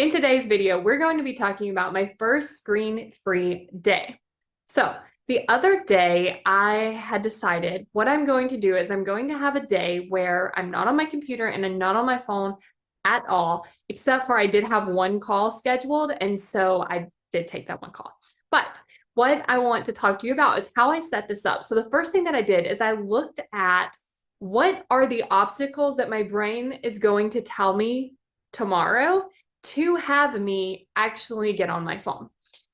In today's video, we're going to be talking about my first screen-free day. So the other day, I had decided what I'm going to do is I'm going to have a day where I'm not on my computer and I'm not on my phone at all, except for I did have one call scheduled, and so I did take that one call. But what I want to talk to you about is how I set this up. So the first thing that I did is I looked at what are the obstacles that my brain is going to tell me tomorrow to have me actually get on my phone.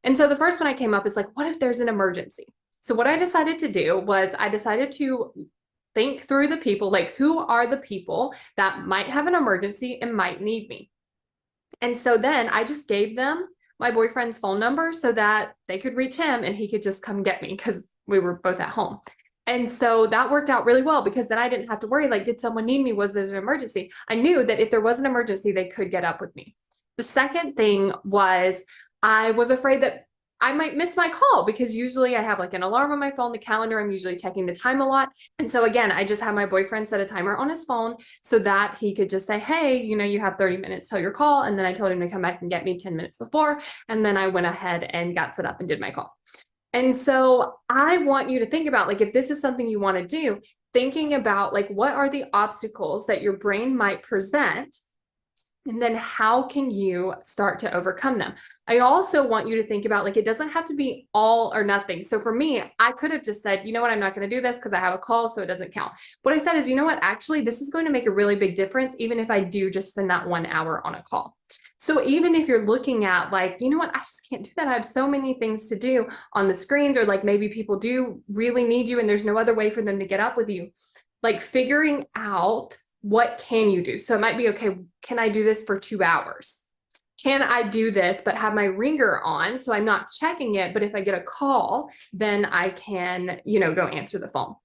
And so the first one I came up is like, what if there's an emergency? So what I decided to do was I decided to think through the people, like who are the people that might have an emergency and might need me. And so then I just gave them my boyfriend's phone number so that they could reach him and he could just come get me because we were both at home. And so that worked out really well because then I didn't have to worry, like, did someone need me? Was there an emergency? I knew that if there was an emergency, they could get up with me. The second thing was I was afraid that I might miss my call because usually I have like an alarm on my phone, the calendar, I'm usually checking the time a lot. And so again, I just had my boyfriend set a timer on his phone so that he could just say, hey, you have 30 minutes till your call. And then I told him to come back and get me 10 minutes before. And then I went ahead and got set up and did my call. And so I want you to think about, like, if this is something you want to do, thinking about like, what are the obstacles that your brain might present? And then how can you start to overcome them? I also want you to think about, like, it doesn't have to be all or nothing. So for me, I could have just said, you know what, I'm not going to do this because I have a call, so it doesn't count. What I said is, you know what, actually, this is going to make a really big difference, even if I do just spend that 1 hour on a call. So even if you're looking at like, you know what, I just can't do that. I have so many things to do on the screens, or like maybe people do really need you and there's no other way for them to get up with you. Like figuring out what can you do? So it might be, okay, can I do this for 2 hours? Can I do this, but have my ringer on so I'm not checking it, but if I get a call, then I can, go answer the phone.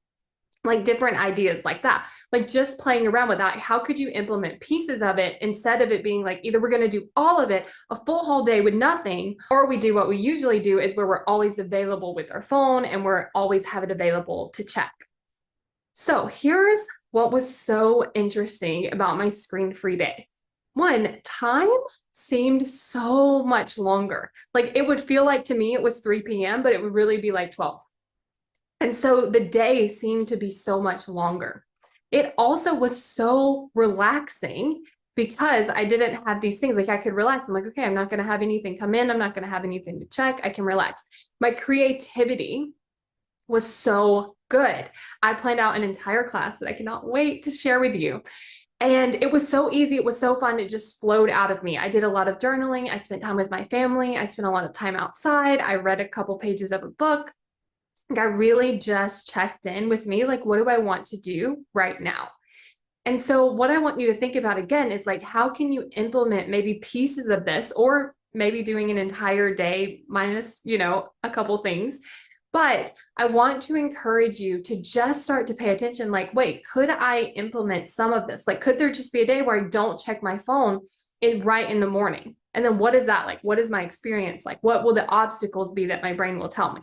Like different ideas like that, like just playing around with that. How could you implement pieces of it instead of it being like, either we're going to do all of it, a full whole day with nothing, or we do what we usually do is where we're always available with our phone and we're always have it available to check. So here's what was so interesting about my screen-free day. One, time seemed so much longer. Like it would feel like to me it was 3 p.m., but it would really be like 12. And so the day seemed to be so much longer. It also was so relaxing because I didn't have these things. Like I could relax. I'm like, okay, I'm not going to have anything come in. I'm not going to have anything to check. I can relax. My creativity was so good. I planned out an entire class that I cannot wait to share with you. And it was so easy. It was so fun. It just flowed out of me. I did a lot of journaling. I spent time with my family. I spent a lot of time outside. I read a couple pages of a book. I really just checked in with me, like, what do I want to do right now? And so what I want you to think about again is like, how can you implement maybe pieces of this, or maybe doing an entire day minus, a couple things. But I want to encourage you to just start to pay attention. Like, wait, could I implement some of this? Like, could there just be a day where I don't check my phone right in the morning? And then what is that like? What is my experience like? What will the obstacles be that my brain will tell me?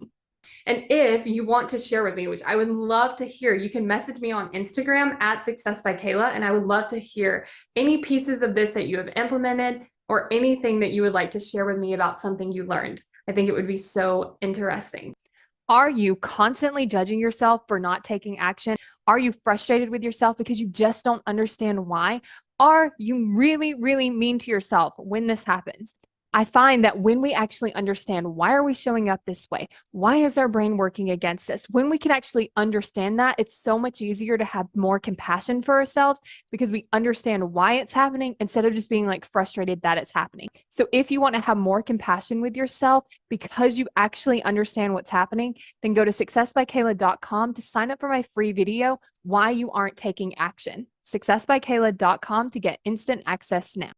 And if you want to share with me, which I would love to hear, you can message me on Instagram at Success by Kayla, and I would love to hear any pieces of this that you have implemented or anything that you would like to share with me about something you learned. I think it would be so interesting. Are you constantly judging yourself for not taking action? Are you frustrated with yourself because you just don't understand why? Are you really, really mean to yourself when this happens? I find that when we actually understand why are we showing up this way? Why is our brain working against us? When we can actually understand that, it's so much easier to have more compassion for ourselves because we understand why it's happening instead of just being like frustrated that it's happening. So if you want to have more compassion with yourself because you actually understand what's happening, then go to successbykayla.com to sign up for my free video, Why You Aren't Taking Action. successbykayla.com to get instant access now.